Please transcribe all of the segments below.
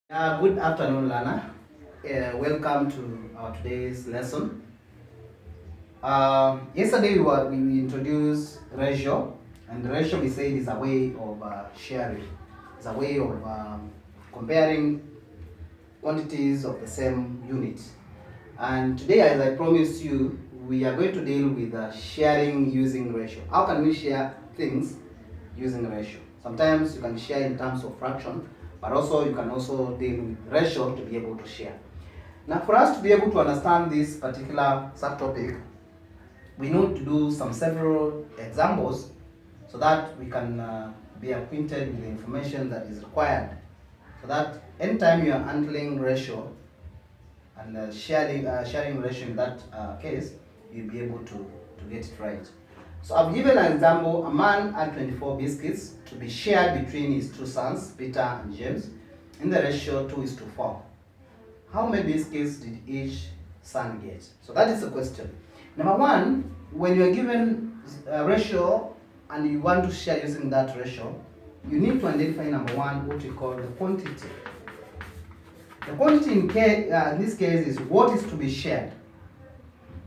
Good afternoon, Lana. Welcome to our today's lesson. Yesterday we introduced ratio, and the ratio we said is a way of sharing. It's a way of comparing quantities of the same unit. And today, as I promised you, we are going to deal with sharing using ratio. How can we share things using ratio? Sometimes you can share in terms of fraction, but also you can also deal with ratio to be able to share. Now, for us to be able to understand this particular subtopic, we need to do several examples so that we can be acquainted with the information that is required. So that anytime you are handling ratio and sharing ratio in that case, you'll be able to get it right. So I've given an example. A man had 24 biscuits to be shared between his two sons, Peter and James, in the ratio 2:4. How many biscuits did each son get? So that is the question. Number one, when you are given a ratio and you want to share using that ratio, you need to identify, number one, what we call the quantity. The quantity in this case is what is to be shared.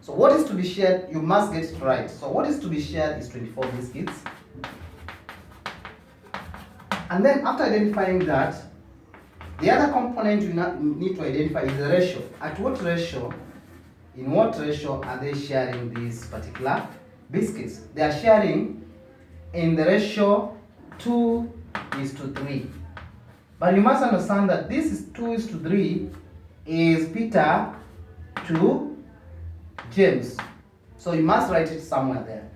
So what is to be shared, you must get it right. So what is to be shared is 24 biscuits. And then after identifying that, the other component you need to identify is the ratio. At what ratio, in what ratio are they sharing these particular biscuits? They are sharing in the ratio 2:3. But you must understand that this is 2:3 is Peter to James. So you must write it somewhere there.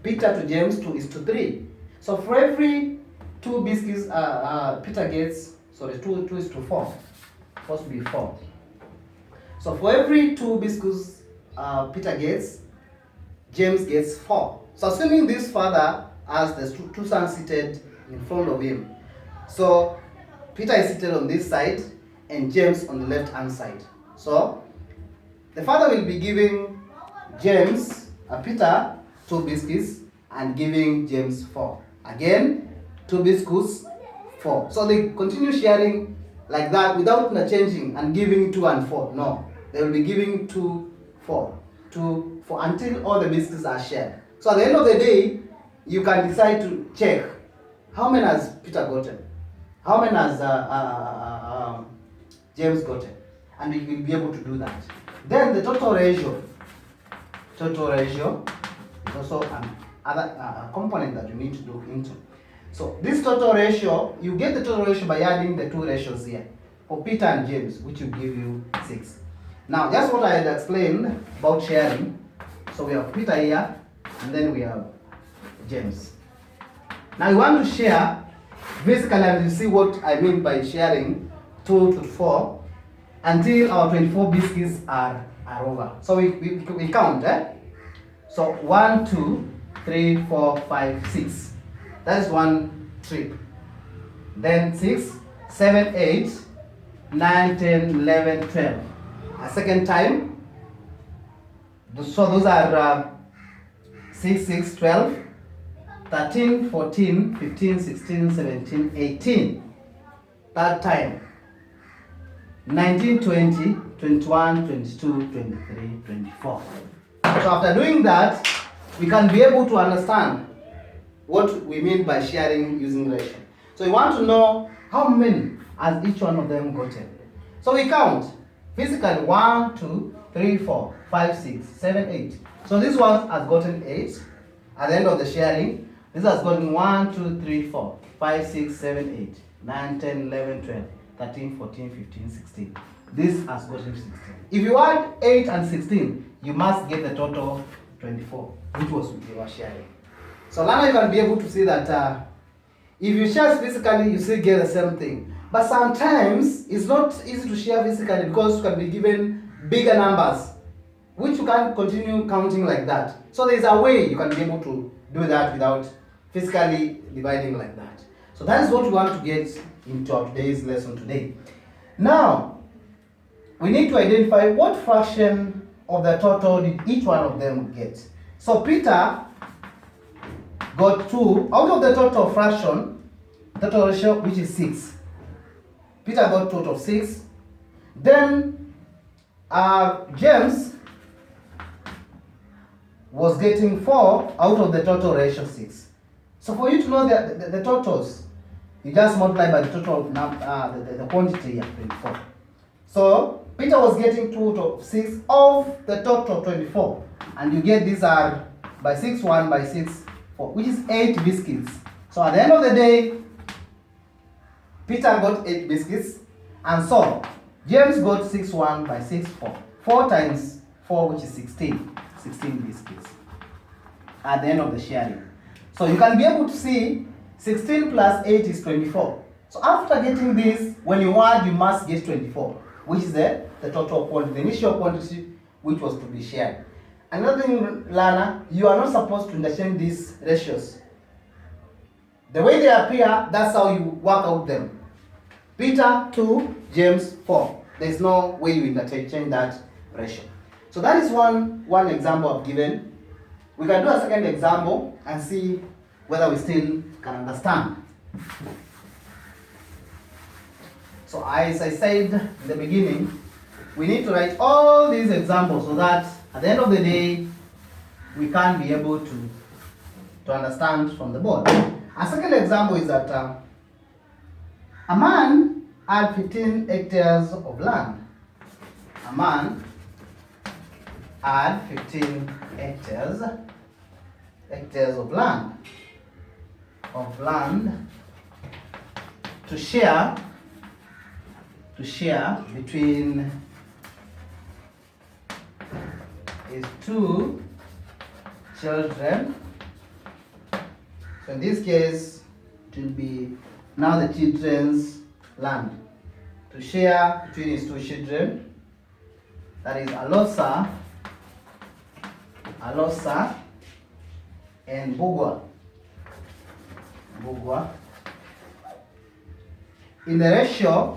Peter to James 2:3. So for every 2 biscuits Peter gets, 2:4. Supposed to be 4. So for every 2 biscuits Peter gets, James gets 4. So assuming this father has the two sons seated in front of him. So Peter is seated on this side and James on the left hand side. So the father will be giving Peter 2 biscuits and giving James 4. Again, 2 biscuits, 4. So they continue sharing like that without changing and giving 2 and 4. No, they will be giving 2, 4, 2, 4 until all the biscuits are shared. So at the end of the day, you can decide to check how many has Peter gotten, how many has James gotten, and you will be able to do that. Then the total ratio is also another component that you need to look into. So this total ratio, you get the total ratio by adding the 2 ratios here for Peter and James, which will give you 6. Now, just what I had explained about sharing. So we have Peter here, and then we have James. Now you want to share, basically, and you see what I mean by sharing 2 to 4 until our 24 biscuits are over. So we count, So 1, 2, 3, 4, 5, 6. That is one trip. Then 6, 7, 8, 9, 10, 11, 12. A second time. So those are 6, 6, 12, 13, 14, 15, 16, 17, 18. Third time. 19, 20, 21, 22, 23, 24. So after doing that, we can be able to understand what we mean by sharing using ratio. So we want to know how many has each one of them gotten. So we count. Physically 1, 2, 3, 4, 5, 6, 7, 8. So this one has gotten 8 at the end of the sharing. This has gotten 1, 2, 3, 4, 5, 6, 7, 8, 9, 10, 11, 12, 13, 14, 15, 16. This has gotten 16. If you add 8 and 16, you must get the total 24, which was you were sharing. So now you can be able to see that if you share physically, you still get the same thing. But sometimes it's not easy to share physically because you can be given bigger numbers, which you can't continue counting like that. So there's a way you can be able to do that without physically dividing like that. So that is what we want to get into our today's lesson today. Now, we need to identify what fraction of the total did each one of them get. So Peter got 2 out of the total fraction, total ratio, which is 6. Peter got total of 6. Then James was getting 4 out of the total ratio 6. So for you to know the totals, you just multiply by the total the quantity here, 24. So Peter was getting 2 of 6 of the total of 24, and you get these are by 6 1 by 6 4, which is 8 biscuits. So at the end of the day, Peter got 8 biscuits, and so James got 6 1 by 6 4. 4 times 4, which is 16 biscuits at the end of the sharing. So you can be able to see 16 plus 8 is 24. So after getting this, when you add, you must get 24, which is the total quantity, the initial quantity which was to be shared. Another thing, learner, you are not supposed to understand these ratios. The way they appear, that's how you work out them. Peter 2, James 4. There's no way you interchange that ratio. So that is one example I've given. We can do a second example and see whether we still can understand. So as I said in the beginning, we need to write all these examples so that at the end of the day, we can be able to understand from the board. A second example is that a man had 15 hectares of land. A man had 15 hectares of land to share between his 2 children. So in this case, it will be now the children's land to share between his 2 children. That is Alosa and Bugwa. In the ratio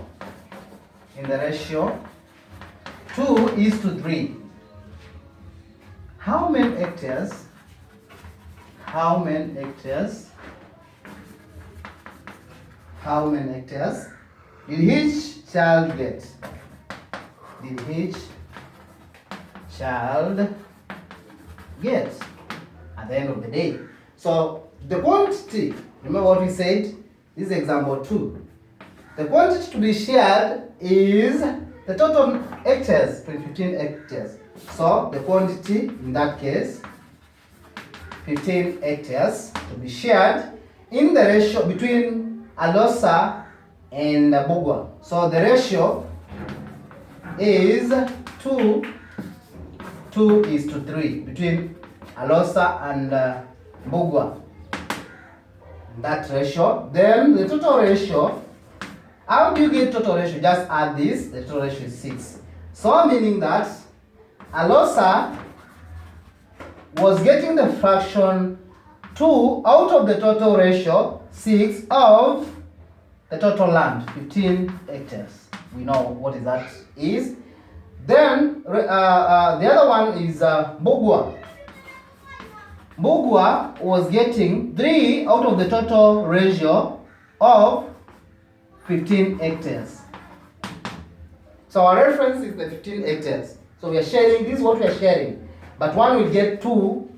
2:3. How many hectares did each child get? At the end of the day? So the quantity, remember what we said, this is example 2. The quantity to be shared is the total hectares, 15 hectares. So the quantity in that case, 15 hectares to be shared in the ratio between Alosa and Bugwa. So the ratio is 2:3 between Alosa and Bugwa. That ratio. Then the total ratio, how do you get total ratio? Just add this, the total ratio is 6. So meaning that Alosa was getting the fraction 2 out of the total ratio 6 of the total land, 15 hectares. We know what is that is. Then the other one is Bugwa. Bugwa was getting 3 out of the total ratio of 15 hectares. So our reference is the 15 hectares. So we are sharing, this is what we are sharing. But one will get 2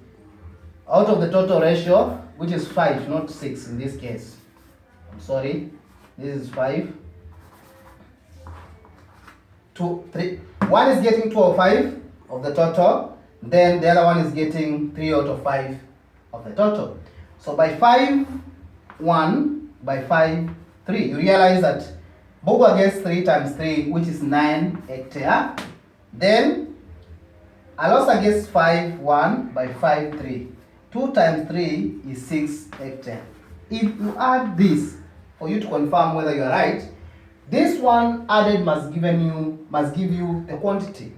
out of the total ratio, which is 5, not 6 in this case. I'm sorry, this is 5. 2, 3. One is getting 2 of 5 of the total. Then the other one is getting 3 out of 5 of the total. So by 5, 1, by 5, 3. You realize that Bugwa gets 3 times 3, which is 9 hectares. Then Alosa gets 5, 1, by 5, 3. 2 times 3 is 6 hectares. If you add this, for you to confirm whether you are right, this one added must give you the quantity.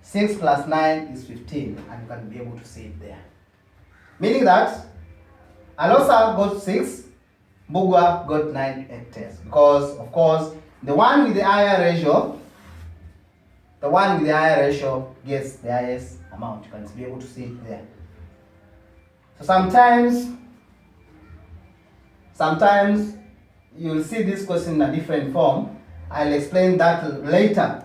6 plus 9 is 15, and you can be able to see it there. Meaning that Alosa got 6, Bugwa got 9 hectares. Because, of course, the one with the higher ratio gets the highest amount. You can be able to see it there. So sometimes you'll see this question in a different form. I'll explain that later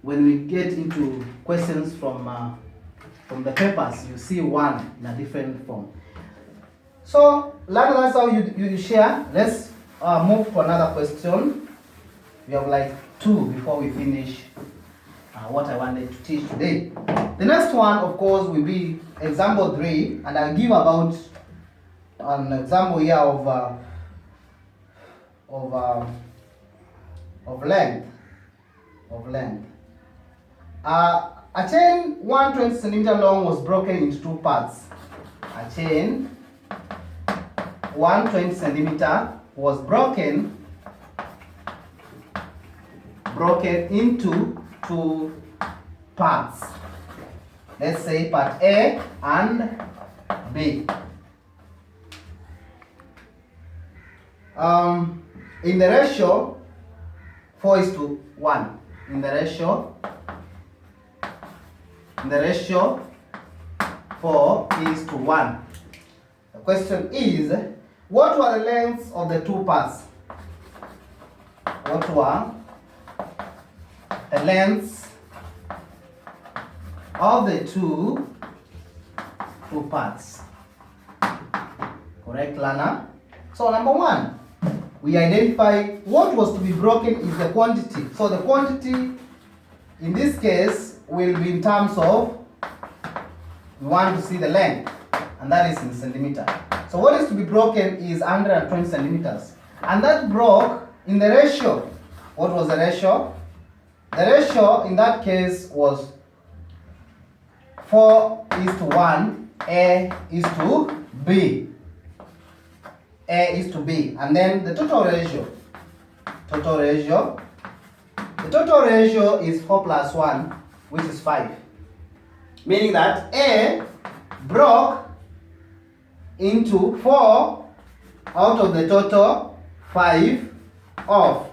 when we get into questions from the papers. You see one in a different form. So that's how you share. Let's move to another question. We have like 2 before we finish what I wanted to teach today. The next one, of course, will be example 3, and I'll give about an example here of length. A chain 120 centimeter long was broken into 2 parts. A chain 120 centimeter was broken into 2 parts. Let's say part A and B. In the ratio 4:1. In the ratio 4:1. The question is, what were the lengths of the 2 parts? What were the lengths of the two parts? Correct, Lana? So number 1, we identify what was to be broken is the quantity. So the quantity in this case will be in terms of, we want to see the length, and that is in centimeter. So what is to be broken is 120 centimeters. And that broke in the ratio. What was the ratio? The ratio in that case was 4:1, A is to B. A is to B. And then the total ratio. The total ratio is 4 plus 1, which is 5. Meaning that A broke into 4 out of the total 5 of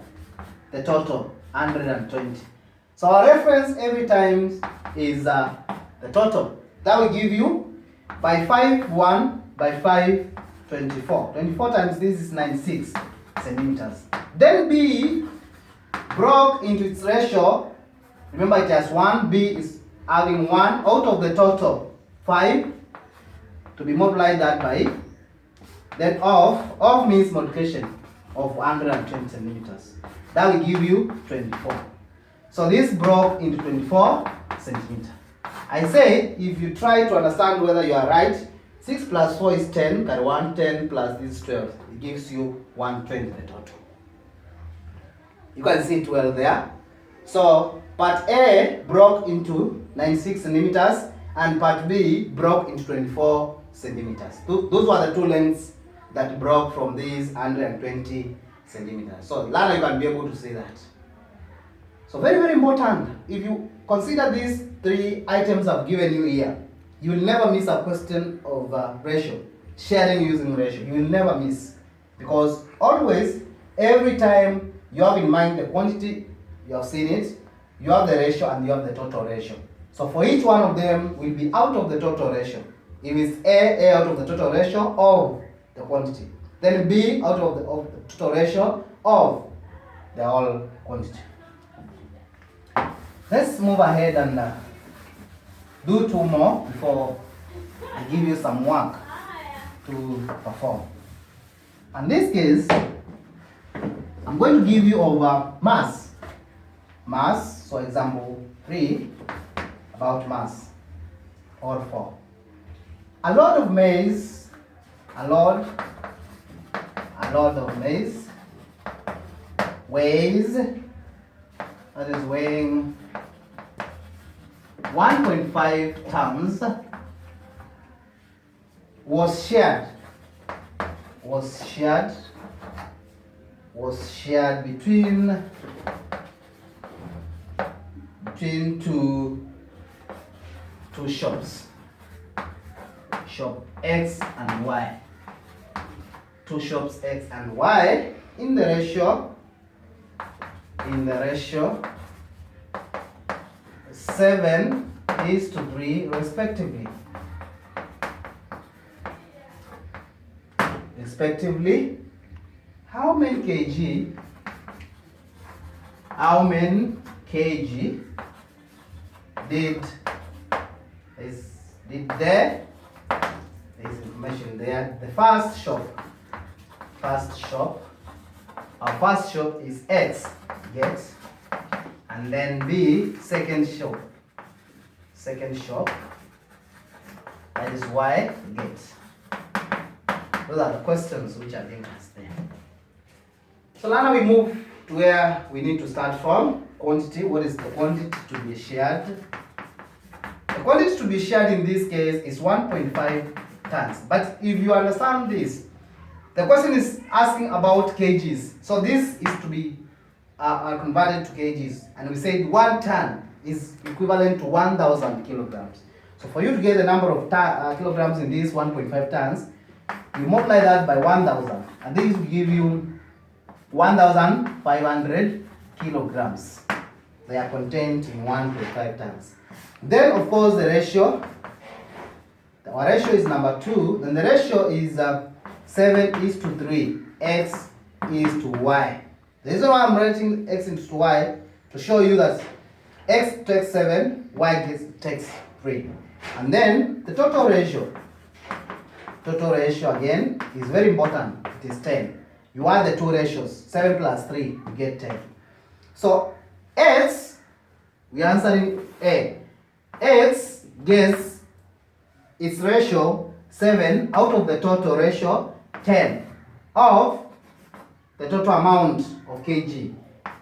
the total 120. So our reference every time is the total. That will give you by 5, 1, by 5, 24. 24 times this is 96 centimeters. Then B broke into its ratio. Remember it has 1. B is having 1 out of the total 5 to be multiplied that by. Then of means multiplication of 120 centimeters. That will give you 24. So this broke into 24 centimeters. I say if you try to understand whether you are right, 6 plus 4 is 10, carry 1, 10 plus this 12. It gives you 120 the total. You can see 12 there. So part A broke into 96 centimeters and part B broke into 24 centimeters. Those were the 2 lengths that broke from these 120 centimeters. So Lana, you can be able to see that. So very, very important. If you consider these 3 items I've given you here, you will never miss a question of ratio, sharing using ratio. You will never miss, because always, every time you have in mind the quantity, you have seen it, you have the ratio and you have the total ratio. So for each one of them will be out of the total ratio. If it's A out of the total ratio of the quantity. Then B out of the total ratio of the whole quantity. Let's move ahead and do 2 more before I give you some work to perform. In this case, I'm going to give you over mass. Mass, so example 3 about mass, or 4. A load of maize, a load of maize weighs, that is weighing 1.5 tons, was shared between two shops, shop X and Y. 2 shops X and Y in the ratio 7:3 respectively. How many kg how many kg did there's information there. The first shop, our first shop is X, get, and then B, second shop, that is Y, get. Those are the questions which are being asked there. So now we move to where we need to start from. Quantity. What is the quantity to be shared? The quantity to be shared in this case is 1.5 tons. But if you understand this, the question is asking about kgs. So this is to be converted to kgs. And we said 1 ton is equivalent to 1,000 kilograms. So for you to get the number of kilograms in this 1.5 tons, you multiply that by 1,000. And this will give you 1,500 kilograms. They are contained in 1.5 tons. Then, of course, the ratio. Our ratio is number 2. Then the ratio is 7:3. X is to Y. The reason why I'm writing X into Y to show you that X takes 7, Y takes 3. And then the total ratio. Total ratio again is very important. It is 10. You add the two ratios, 7 plus 3, you get 10. So X, we are answering A. X gets its ratio 7 out of the total ratio 10 of the total amount of kg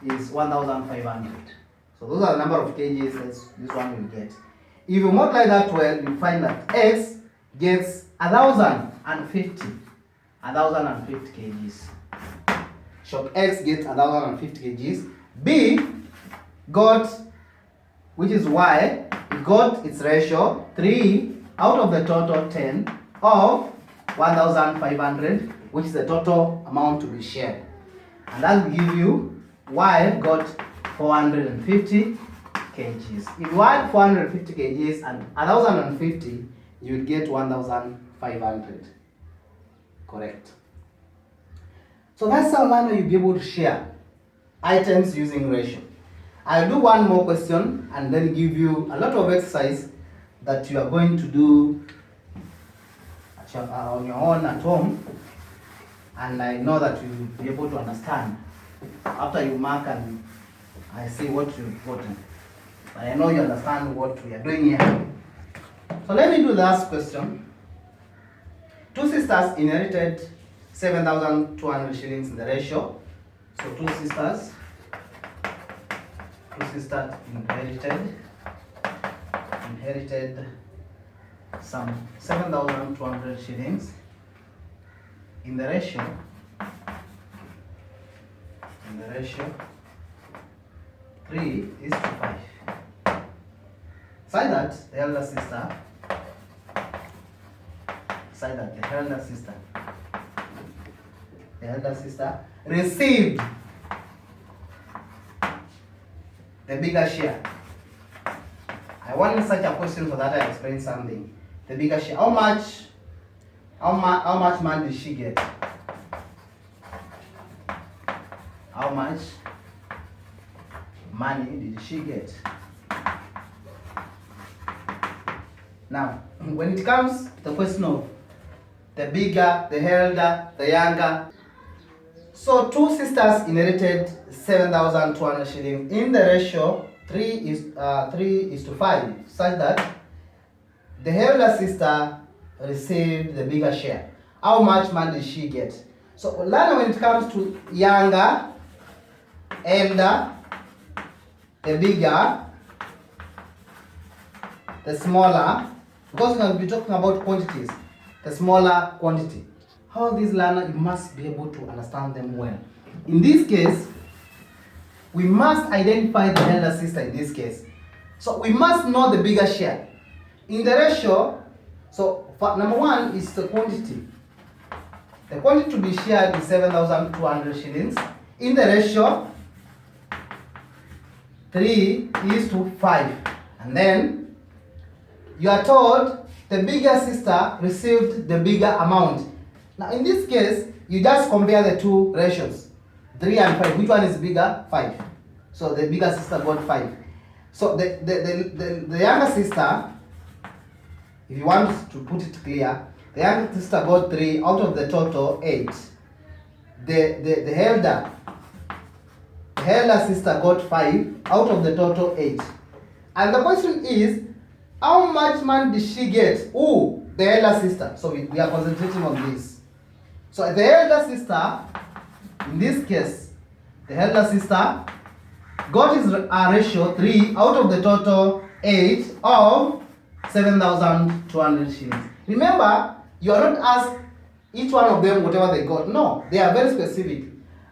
is 1,500. So those are the number of kgs this one will get. If you multiply that well, you find that X gets 1,050 kgs. Shop X gets 1,050 kgs. B got, which is Y, it got its ratio 3 out of the total 10 of 1,500, which is the total amount to be shared. And that will give you Y got 450 kgs. If you add 450 kgs and 1,050, you will get 1,500. Correct. So that's how now you'll be able to share items using ratio. I'll do one more question and then give you a lot of exercise that you are going to do on your own at home, and I know that you'll be able to understand after you mark and I see what you've gotten. But I know you understand what we are doing here. So let me do the last question. Two sisters inherited 7,200 shillings in the ratio. So two sisters inherited some 7,200 shillings in the ratio 3:5. Say that the elder sister received the bigger share. I want such a question so that I explain something. The bigger share. How much money did she get? How much money did she get? Now, when it comes to the question of the bigger, the elder, the younger, so two sisters inherited 7,200 shillings in the ratio 3:5, such that the elder sister received the bigger share. How much money did she get? So when it comes to younger, elder, the bigger, the smaller, because we're going to be talking about quantities, the smaller quantity. How these learner, you must be able to understand them well. In this case, we must identify the elder sister in this case. So we must know the bigger share. In the ratio, so number one is the quantity. The quantity to be shared is 7,200 shillings. In the ratio 3:5. And then you are told the bigger sister received the bigger amount. Now in this case, you just compare the two ratios, 3 and 5. Which one is bigger? 5. So the bigger sister got 5. So the younger sister, if you want to put it clear, the younger sister got 3 out of the total 8. The elder sister got 5 out of the total 8. And the question is, how much money did she get? Oh, the elder sister. So we are concentrating on this. So the elder sister, in this case, the elder sister got his ratio 3 out of the total 8 of 7,200 shillings. Remember, you are not asked each one of them whatever they got. No, they are very specific.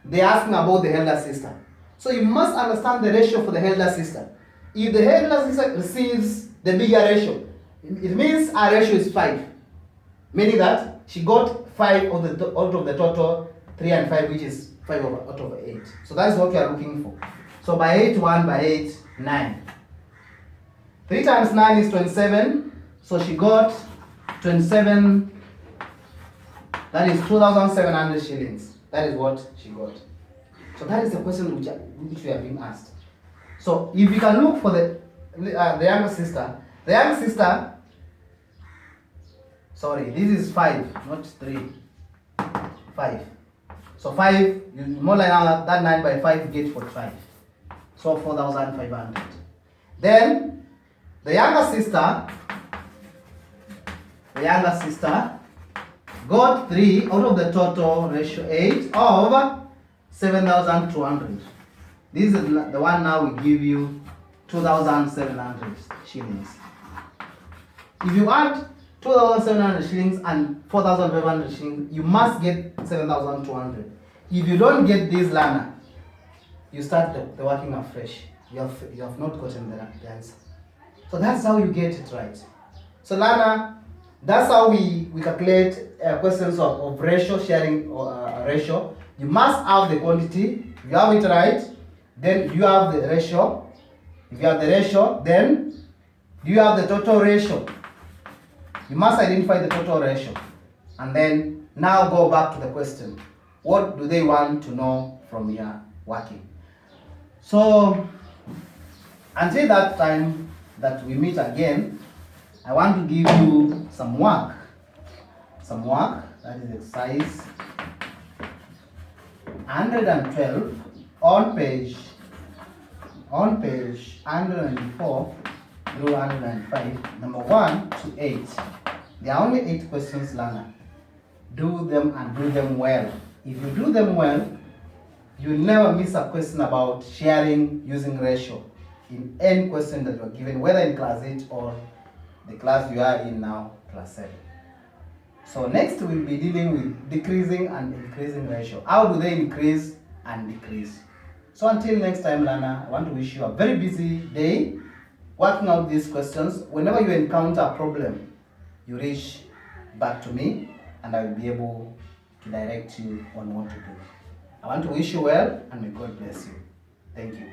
They are asking about the elder sister. So you must understand the ratio for the elder sister. If the elder sister receives the bigger ratio, it means our ratio is 5. Meaning that she got 5 out of the total 3 and 5, which is 5 out of 8. So that's what we are looking for. So by 8, 1, by 8, 9. 3 times 9 is 27. So she got 27. That is 2,700 shillings. That is what she got. So that is the question which we are being asked. So if you can look for the younger sister. The younger sister, sorry, this is 5, not 3. 5. So 5, you multiply that 9 by 5, you get 45. So 4,500. Then the younger sister got 3 out of the total ratio 8 of 7,200. This is the one now we give you 2,700 shillings. If you add 2,700 shillings and 4,500 shillings, you must get 7,200. If you don't get this, Lana, you start the working afresh. You have not gotten the answer. So that's how you get it right. So Lana, that's how we calculate questions of ratio, sharing or ratio. You must have the quantity. If you have it right, then you have the ratio. If you have the ratio, then you have the total ratio. You must identify the total ratio. And then now go back to the question. What do they want to know from your working? So until that time that we meet again, I want to give you some work. That is exercise 112 on page 104 through 105, number 1 to 8. There are only 8 questions, learner. Do them and do them well. If you do them well, you will never miss a question about sharing using ratio in any question that you are given, whether in class 8 or the class you are in now, class 7. So next we'll be dealing with decreasing and increasing ratio. How do they increase and decrease? So until next time, learner, I want to wish you a very busy day working out these questions. Whenever you encounter a problem, you reach back to me and I will be able to direct you on what to do. I want to wish you well and may God bless you. Thank you.